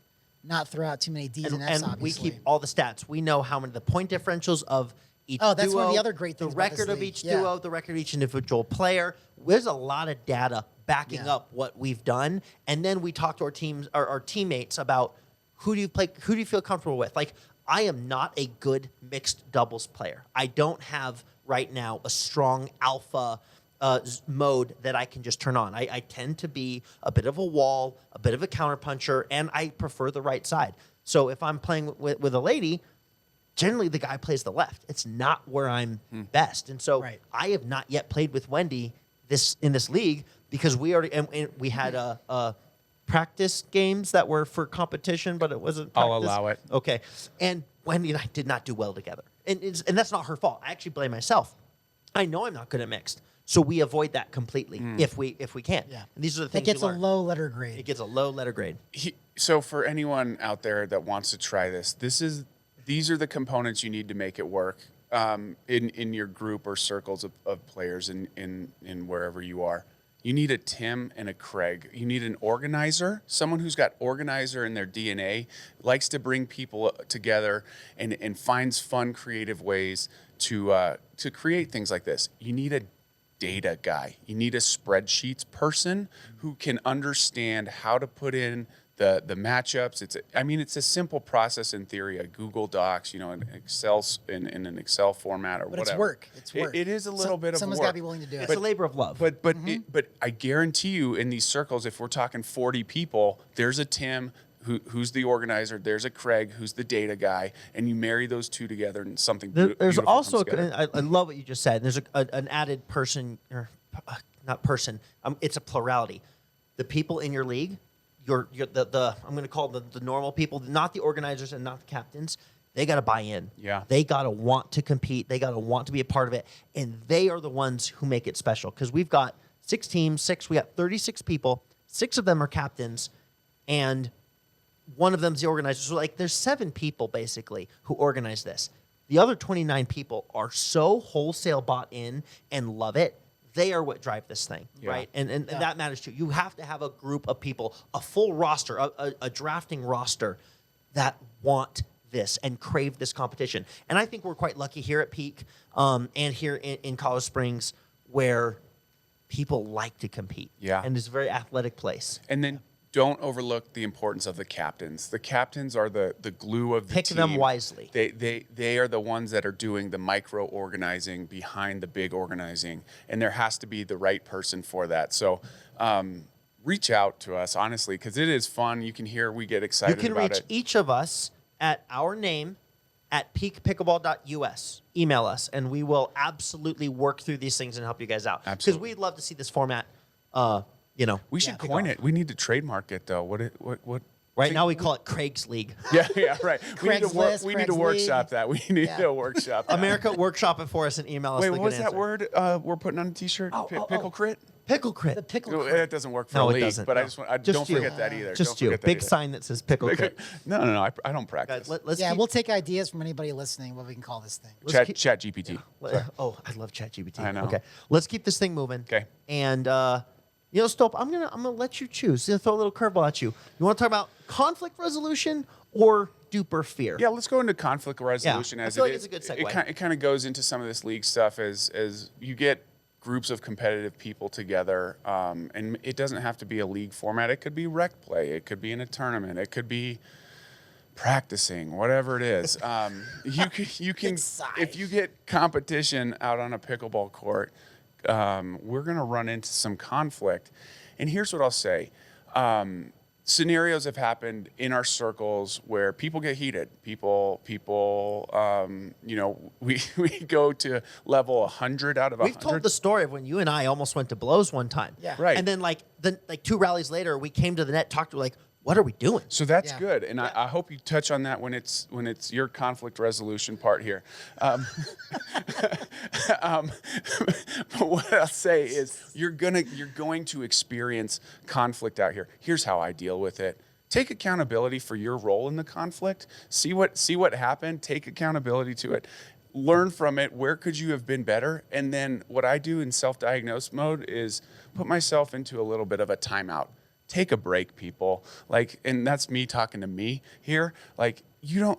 not throw out too many D's and F's, and we obviously. keep all the stats. We know how many the point differentials of each Oh, that's duo, one of the other great the things about this record of league. each Yeah. duo, the record of each individual player. There's a lot of data backing Yeah. up what we've done, and then we talk to our teams, our teammates about who do you feel comfortable with. Like I am not a good mixed doubles player. I don't have right now a strong alpha mode that I can just turn on. I tend to be a bit of a wall, a bit of a counterpuncher, and I prefer the right side. So if I'm playing with a lady, generally the guy plays the left. It's not where I'm best. And so Right. I have not yet played with Wendy in this league because we already and we had a practice games that were for competition, but it wasn't I'll practice. allow it. Okay. And Wendy and I did not do well together. And that's not her fault. I actually blame myself. I know I'm not good at mixed. So we avoid that completely if we can. Yeah. And these are the That things gets you a learn. low letter grade. It gets a low letter grade. So for anyone out there that wants to try this, these are the components you need to make it work in your group or circles of players in wherever you are. You need a Tim and a Craig. You need an organizer, someone who's got organizer in their DNA, likes to bring people together and finds fun, creative ways to create things like this. You need a data guy. You need a spreadsheets person who can understand how to put in the matchups. It's a simple process in theory, a Google Docs, an Excel in an Excel format or But whatever. it's work. It's work. It is a little bit of Someone's work. got to be willing to do it. It's a labor of love. But but I guarantee you, in these circles, if we're talking 40 people, there's a Tim who's the organizer, there's a Craig who's the data guy, and you marry those two together, and something There's beautiful also, comes together. I love what you just said. There's an added person, or not person. It's a plurality. The people in your league, you're I'm going to call them the normal people, not the organizers and not the captains. They got to buy in. Yeah. They got to want to compete. They got to want to be a part of it, and they are the ones who make it special. Because we've got 6 teams, we got 36 people. 6 of them are captains, and one of them's the organizer. So there's 7 people basically who organize this. The other 29 people are so wholesale bought in and love it. They are what drive this thing, right? And that matters too. You have to have a group of people, a full roster, a drafting roster that want this and crave this competition. And I think we're quite lucky here at Peak and here in Colorado Springs where people like to compete. Yeah. And it's a very athletic place. And then don't overlook the importance of the captains. The captains are the glue of the Pick team. them wisely. They are the ones that are doing the micro organizing behind the big organizing, and there has to be the right person for that. So reach out to us, honestly, because it is fun. You can hear we get excited You can about reach it. each of us at our name at peakpickleball.us. Email us, and we will absolutely work through these things and help you guys out. Because Absolutely. we'd love to see this format, We should pick coin off. it. We need to trademark it, though. What? Right now we call it Craig's League. Yeah, right. We need to Craigslist, we need to Craig's workshop League. that. We need to workshop that. America, workshop it for us and email us Wait, the what good was that answer. word we're putting on a T-shirt? Pickle crit? Pickle The crit. pickle. No, crit. that doesn't work for No, a it league, doesn't. but No. I just want, Just don't you. forget that either. Just Don't you. forget that Big either. sign that says pickle crit. No, I don't practice. Guys, let's Yeah, keep, we'll take ideas from anybody listening. What we can call this thing. let's keep- Chat GPT. Oh, I love ChatGPT. I know. Okay, let's keep this thing moving. Okay. And Stolp, I'm gonna let you choose. Throw a little curveball at you. You want to talk about conflict resolution or DUPR fear? Yeah, let's go into conflict resolution I as feel it like is. it's a good segue. It kind of goes into some of this league stuff as you get groups of competitive people together, and it doesn't have to be a league format. It could be rec play. It could be in a tournament. It could be practicing, whatever it is. You can Excited. if you get competition out on a pickleball court, we're going to run into some conflict. And here's what I'll say. Scenarios have happened in our circles where people get heated. People, we go to level 100 out of 100. We've told the story of when you and I almost went to blows one time. Yeah. Right. And then like 2 rallies later, we came to the net, talked to like, what are we doing? So that's Yeah. good, and I hope you touch on that when it's your conflict resolution part here. But what I'll say is you're going to experience conflict out here. Here's how I deal with it. Take accountability for your role in the conflict. See what happened. Take accountability to it. Learn from it. Where could you have been better? And then what I do in self-diagnose mode is put myself into a little bit of a timeout. Take a break, people. And that's me talking to me here.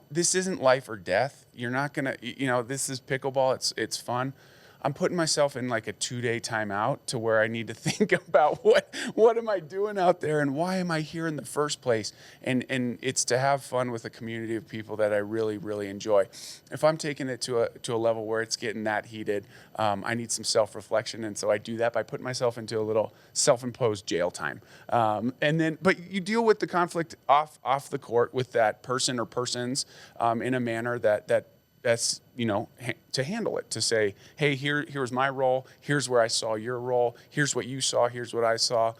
This isn't life or death. You're not gonna, this is pickleball. It's fun. I'm putting myself in like a 2-day timeout to where I need to think about what am I doing out there and why am I here in the first place? And it's to have fun with a community of people that I really, really enjoy. If I'm taking it to a level where it's getting that heated, I need some self-reflection, and so I do that by putting myself into a little self-imposed jail time. But you deal with the conflict off the court with that person or persons in a manner that's to handle it, to say, hey, here's my role, here's where I saw your role, here's what you saw, here's what I saw,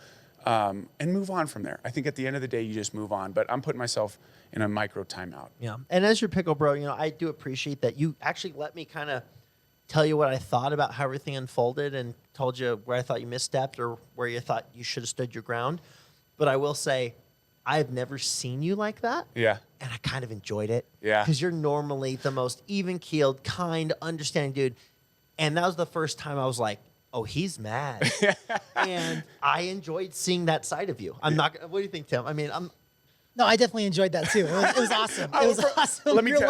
and move on from there. I think at the end of the day, you just move on. But I'm putting myself in a micro timeout. Yeah. And as your pickle bro, I do appreciate that you actually let me kind of tell you what I thought about how everything unfolded and told you where I thought you misstepped or where you thought you should have stood your ground. But I will say, I've never seen you like that. Yeah. And I kind of enjoyed it. Yeah. Because you're normally the most even-keeled, kind, understanding dude. And that was the first time I was like, oh, he's mad. And I enjoyed seeing that side of you. I'm not gonna, what do you think, Tim? I mean, No, I definitely enjoyed that too. It was awesome. It was awesome. Let me you're tell-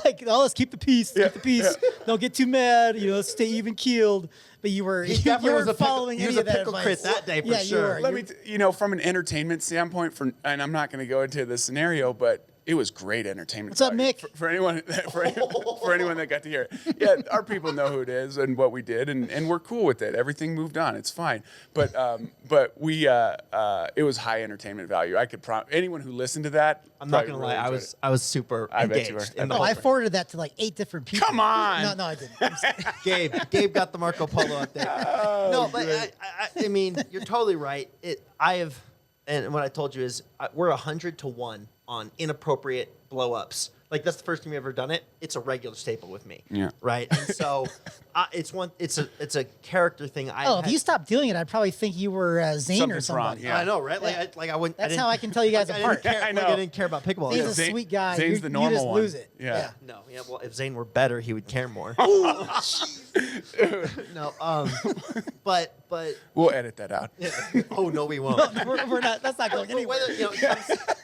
like, oh, let's keep the peace. Yeah, Keep the peace. Don't get too mad. Stay even keeled. But you were definitely was a weren't pickle- following he was any a of that pickle advice. crit that day for yeah, sure. You Let were. me, from an entertainment standpoint, and I'm not going to go into the scenario, but it was great entertainment. What's up, value. Mick? For anyone, for anyone that got to hear it. Yeah, our people know who it is and what we did, and we're cool with it. Everything moved on. It's fine. But we, it was high entertainment value. I could anyone who listened to that. I'm not probably gonna lie, really I enjoyed was it. I was super I bet you engaged were. in the Oh, whole I thing. forwarded that to like 8 different people. Come on. No, I didn't. I'm just kidding. Gabe got the Marco Polo up there. No, but I mean, you're totally right. And what I told you is we're 100 to 1 on inappropriate blow-ups like that's the first time you've ever done it, it's a regular staple with me. Yeah. Right. And so it's a character thing. If you stopped doing it, I'd probably think you were Zane or Something's wrong, somebody. yeah. I know, right? Like I wouldn't. That's how I can tell you guys apart. I know. I didn't care about pickleball. He's Yeah. a sweet guy. Zane's the You normal just one. lose it. Yeah. No, yeah. Well, if Zane were better, he would care more. No, but We'll edit that out. oh no, we won't. We're not. That's not going But anywhere. whether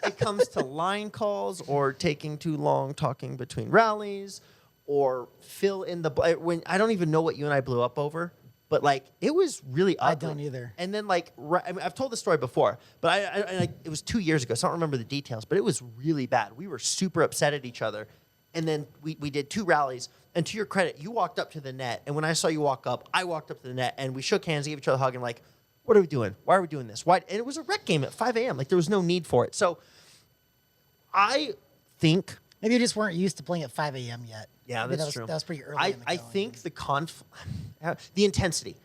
it comes to line calls or taking too long talking between rallies or fill in the when I don't even know what you and I blew up over, but like it was really ugly. I don't either. And then like I mean, I've told this story before, but it was 2 years ago, so I don't remember the details. But it was really bad. We were super upset at each other, and then we did 2 rallies. And to your credit, you walked up to the net, and when I saw you walk up, I walked up to the net, and we shook hands, gave each other a hug, and like, what are we doing? Why are we doing this? Why? And it was a rec game at 5 a.m. Like there was no need for it. So I think. Maybe you just weren't used to playing at 5 a.m. yet. Yeah, Maybe that's true. That was pretty early. I think the intensity.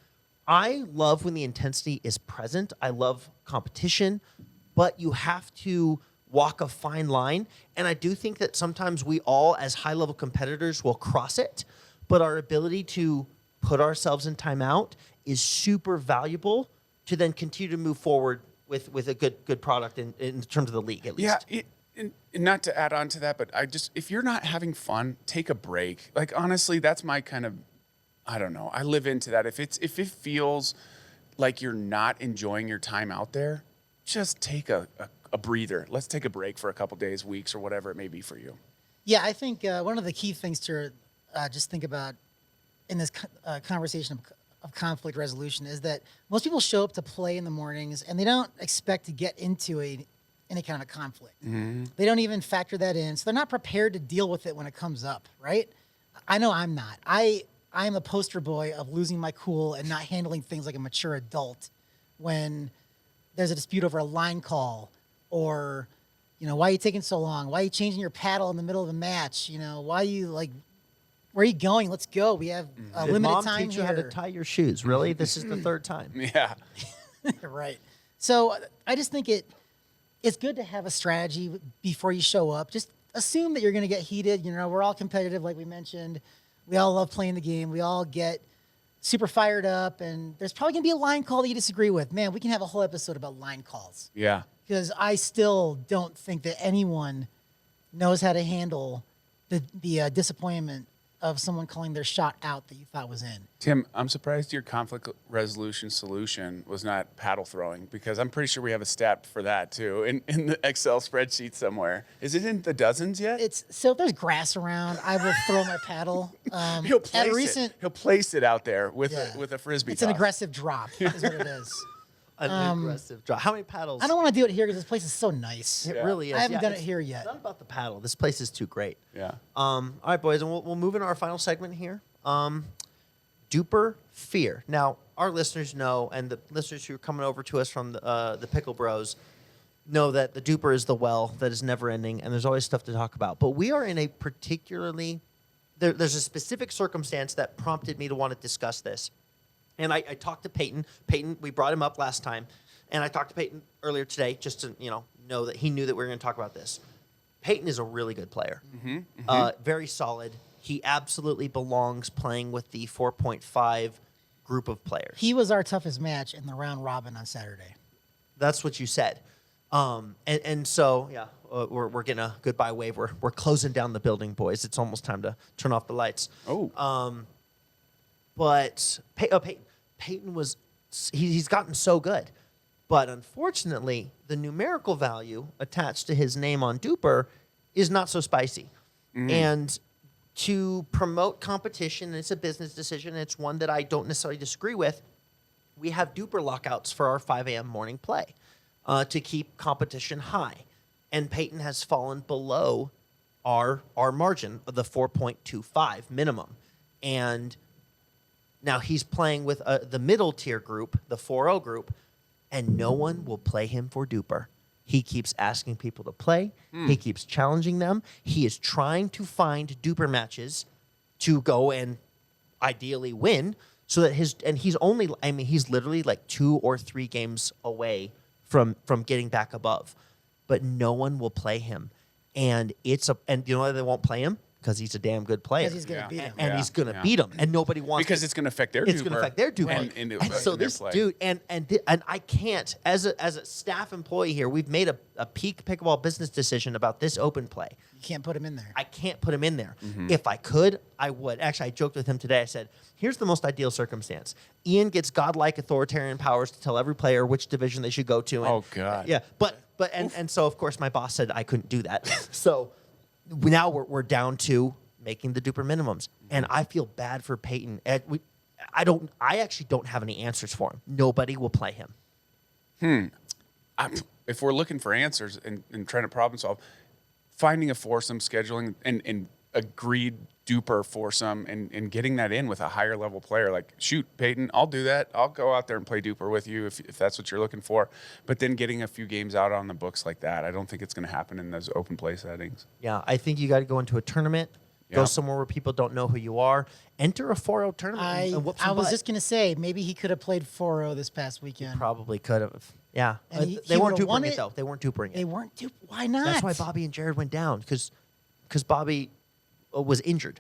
I love when the intensity is present. I love competition, but you have to walk a fine line. And I do think that sometimes we all, as high-level competitors, will cross it, but our ability to put ourselves in timeout is super valuable to then continue to move forward with a good product in terms of the league, at least. Yeah, and not to add on to that, but if you're not having fun, take a break. Like honestly, that's my kind of, I don't know. I live into that. If it feels like you're not enjoying your time out there, just take a breather. Let's take a break for a couple days, weeks, or whatever it may be for you. Yeah, I think one of the key things to just think about in this conversation of conflict resolution is that most people show up to play in the mornings and they don't expect to get into any kind of a conflict. Mm-hmm. They don't even factor that in. So they're not prepared to deal with it when it comes up, right? I know I'm not. I am a poster boy of losing my cool and not handling things like a mature adult when there's a dispute over a line call or, why are you taking so long? Why are you changing your paddle in the middle of a match? Why are you where are you going? Let's go. We have a Did limited Mom time teach here. you how to tie your shoes? Really? This is the 3rd time. Yeah. Right. So I just think it's good to have a strategy before you show up. Just assume that you're going to get heated. We're all competitive, like we mentioned. We all love playing the game. We all get super fired up, and there's probably going to be a line call that you disagree with. Man, we can have a whole episode about line calls. Yeah. Because I still don't think that anyone knows how to handle the disappointment of someone calling their shot out that you thought was in. Tim, I'm surprised your conflict resolution solution was not paddle throwing, because I'm pretty sure we have a stat for that too in the Excel spreadsheet somewhere. Is it in the dozens yet? So if there's grass around, I will throw my paddle. He'll place it. He'll place it out there with a frisbee. It's an aggressive drop, is what it is. An aggressive drop. How many paddles? I don't want to do it here because this place is so nice. It really is. I haven't done it it's here yet. Not about the paddle. This place is too great. Yeah. All right, boys, and we'll move into our final segment here. DUPR fear. Now, our listeners know, and the listeners who are coming over to us from the PickleBros know that the DUPR is the well that is never ending, and there's always stuff to talk about. But we are in a particularly there's a specific circumstance that prompted me to want to discuss this. And I talked to Peyton. Peyton, we brought him up last time. And I talked to Peyton earlier today just to, know that he knew that we were going to talk about this. Peyton is a really good player. Very solid. He absolutely belongs playing with the 4.5 group of players. He was our toughest match in the round robin on Saturday. That's what you said. And so, yeah, we're getting a goodbye wave. We're closing down the building, boys. It's almost time to turn off the lights. Oh. But Peyton was he's gotten so good. But unfortunately, the numerical value attached to his name on DUPR is not so spicy. And to promote competition, it's a business decision. It's one that I don't necessarily disagree with. We have DUPR lockouts for our 5 a.m. morning play to keep competition high. And Peyton has fallen below our margin of the 4.25 minimum. And now he's playing with the middle tier group, the 4-0 group, and no one will play him for DUPR. He keeps asking people to play. He keeps challenging them. He is trying to find DUPR matches to go and ideally win so that he's literally like 2 or 3 games away from getting back above. But no one will play him. and and you know why they won't play him? Because he's a damn good player. Because he's going to beat him. And he's going to beat him, and nobody wants because it's going to affect their it's going to affect their DUPR. And so their this play. dude, and I can't, as a staff employee here, we've made a Peak Pickleball business decision about this open play. You can't put him in there. I can't put him in there. Mm-hmm. If I could, I would. Actually, I joked with him today. I said, here's the most ideal circumstance. Ian gets godlike authoritarian powers to tell every player which division they should go to. And, Oh, God. Yeah, and so, of course, my boss said I couldn't do that. So now we're down to making the DUPR minimums. And I feel bad for Peyton. I actually don't have any answers for him. Nobody will play him. If we're looking for answers and trying to problem solve, finding a foursome, scheduling and agreed DUPR foursome and getting that in with a higher level player, like, shoot, Peyton, I'll do that. I'll go out there and play DUPR with you if that's what you're looking for. But then getting a few games out on the books like that, I don't think it's going to happen in those open play settings. Yeah, I think you got to go into a tournament, go somewhere where people don't know who you are, enter a 4-0 tournament. and whoop some I was butt. just going to say, maybe he could have played 4-0 this past weekend. Probably could have. Yeah. And They he weren't would've won DUPRing it, it. though. They weren't DUPRing They it. weren't duped. Why not? That's why Bobby and Jared went down, because Bobby was injured.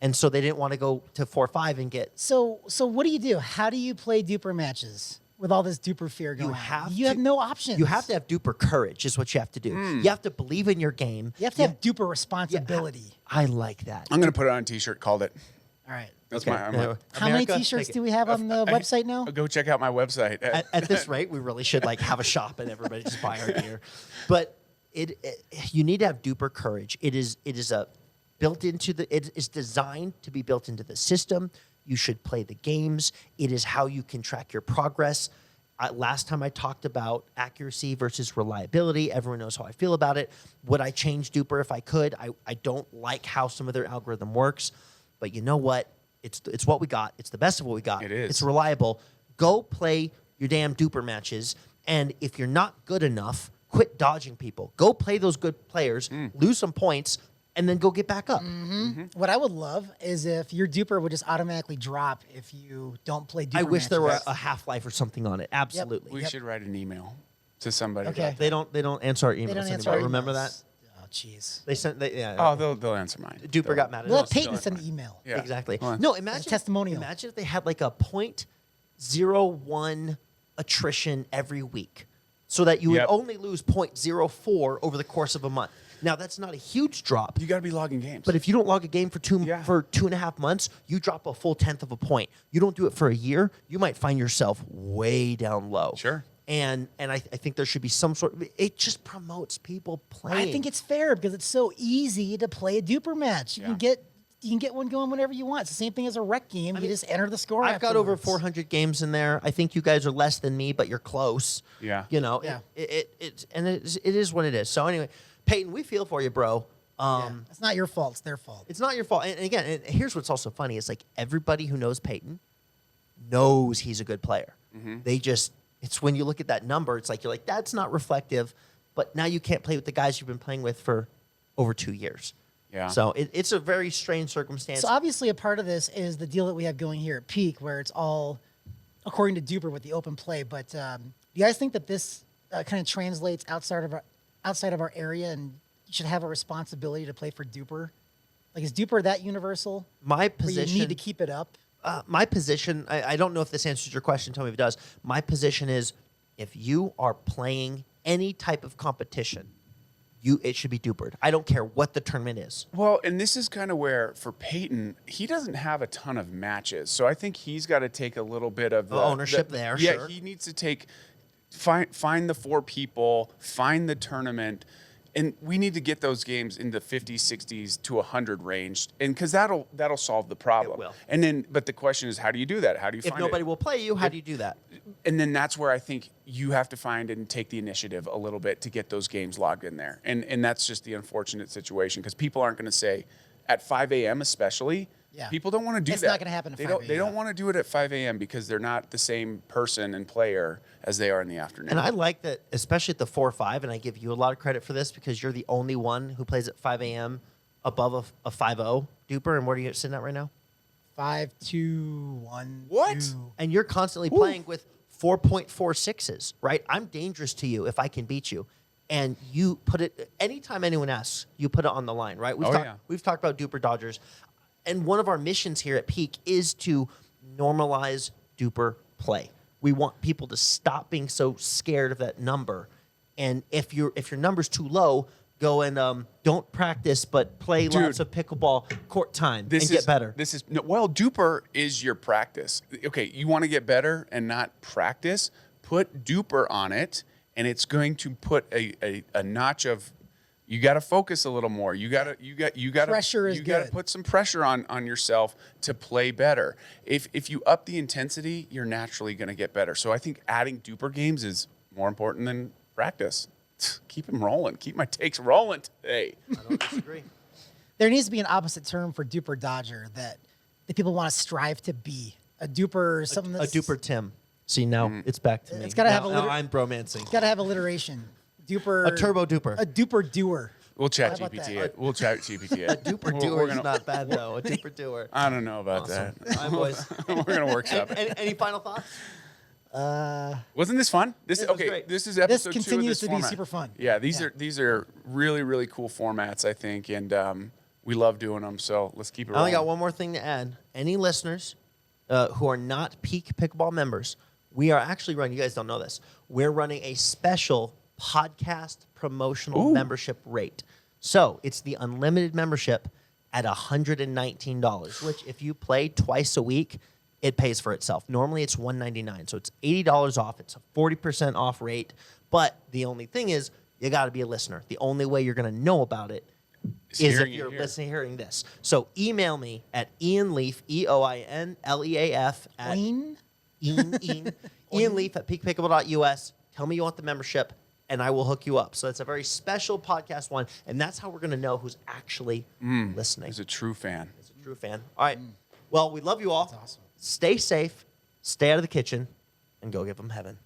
And so they didn't want to go to 4-5 and get. So what do you do? How do you play DUPR matches with all this DUPR fear going on? You have no options. You have to have DUPR courage, is what you have to do. You have to believe in your game. You have to have DUPR responsibility. I like that. I'm going to put it on a T-shirt. Called it. All right. That's Okay. my. How many America, T-shirts take do it. we have on the website now? Go check out my website. At this rate, we really should have a shop and everybody just buy our gear. But you need to have DUPR courage. It is designed to be built into the system. You should play the games. It is how you can track your progress. Last time I talked about accuracy versus reliability. Everyone knows how I feel about it. Would I change DUPR if I could? I don't like how some of their algorithm works, but you know what? It's what we got. It's the best of what we got. It is. It's reliable. Go play your damn DUPR matches, and if you're not good enough, quit dodging people. Go play those good players, lose some points, and then go get back up. What I would love is if your DUPR would just automatically drop if you don't play DUPR I wish there were matches. a Half-Life or something on it. Absolutely. We should write an email to somebody. Okay. They don't answer our emails They don't answer anymore. our Remember emails. that? Oh, jeez. They sent. They'll answer mine. DUPR got mad at Well, us. Peyton sent an email. Yeah. Exactly. Well, No, imagine testimonial. Imagine if they had like a .01 attrition every week, so that you would Yep. only lose .04 over the course of a month. Now that's not a huge drop, You got to be logging games. but if you don't log a game for 2.5 months, you drop a full 1/10 of a point. You don't do it for a year, you might find yourself way down low. Sure. And I think there should be some sort of, it just promotes people playing. I think it's fair because it's so easy to play a DUPR match. You can get one going whenever you want. It's the same thing as a rec game. You just enter the score. I've got over afterwards. 400 games in there. I think you guys are less than me, but you're close. Yeah. You know, Yeah. it is what it is. So anyway, Peyton, we feel for you, bro. It's not your fault. It's their fault. It's not your fault. And again, here's what's also funny is like everybody who knows Peyton knows he's a good player. They just, it's when you look at that number, it's like, you're like, that's not reflective. But now you can't play with the guys you've been playing with for over 2 years. Yeah. So it's a very strange circumstance. So obviously a part of this is the deal that we have going here at Peak, where it's all according to DUPR with the open play. But do you guys think that this kind of translates outside of our area, and you should have a responsibility to play for DUPR? Like, is DUPR that universal? My Where position, you need to keep it up. my position, I don't know if this answers your question. Tell me if it does. My position is, if you are playing any type of competition, it should be DUPR'd. I don't care what the tournament is. Well, and this is kind of where, for Peyton, he doesn't have a ton of matches. So I think he's got to take a little bit of the ownership there, Yeah, sure. he needs to find the 4 people, find the tournament, and we need to get those games in the 50s, 60s to 100 range, and because that'll solve the problem. It will. And then, but the question is, how do you do that? How do you If find nobody it? will play you, how do you do that? And then that's where I think you have to find and take the initiative a little bit to get those games logged in there. And that's just the unfortunate situation, because people aren't going to say at 5 a.m. especially. Yeah. People don't want to do It's that. not gonna happen at they 5 don't. They a.m. don't want to do it at 5 a.m. because they're not the same person and player as they are in the afternoon. And I like that, especially at the 4-5, and I give you a lot of credit for this because you're the only one who plays at 5 a.m. above a 5-0 DUPR. And what are you sitting at right now? 5, 2, 1. What? 2. And you're constantly playing with 4.46s, right? I'm dangerous to you if I can beat you. and you put it, anytime anyone asks, you put it on the line, right? We've talked about DUPR Dodgers. And one of our missions here at Peak is to normalize DUPR play. We want people to stop being so scared of that number. And if your number's too low, go and don't practice, but play lots of pickleball court time and get better. DUPR is your practice. Okay, you want to get better and not practice, put DUPR on it, and it's going to put a notch of, you got to focus a little more. You got to pressure is you got to put some pressure on yourself to play better. If you up the intensity, you're naturally going to get better. So I think adding DUPR games is more important than practice. Keep them rolling. Keep my takes rolling today. I don't disagree. There needs to be an opposite term for DUPR Dodger that people want to strive to be. A DUPR or something A that's DUPR Tim. See, now it's back to me. It's got to have a now I'm bromancing. It's got to have alliteration. DUPR. A turbo DUPR. A DUPR doer. We'll chat How about GPT that? it. We'll chat GPT it. A DUPR doer is not bad, though. A DUPR doer. I don't know about Awesome. that. All right, boys. We're going to workshop it. Any final thoughts? Wasn't this fun? This It was great. This is episode 2 of continues this to be format. super fun. Yeah, these are really, really cool formats, I think, and we love doing them. So let's keep it I rolling. only got one more thing to add. Any listeners who are not Peak Pickleball members, we are actually running, you guys don't know this, we're running a special podcast promotional membership rate. So it's the unlimited membership at $119, which if you play twice a week, it pays for itself. Normally it's $199, so it's $80 off. It's a 40% off rate. But the only thing is, you got to be a listener. The only way you're going to know about it is if hearing it you're here. hearing this. So email me at ianleaf, EOINLEAF at Ian Leaf at peakpickable.us. Tell me you want the membership, and I will hook you up. So it's a very special podcast one, and that's how we're going to know who's actually listening. He's a true fan. It's a true fan. All right. Well, we love you all. That's awesome. Stay safe, stay out of the kitchen, and go give them heaven.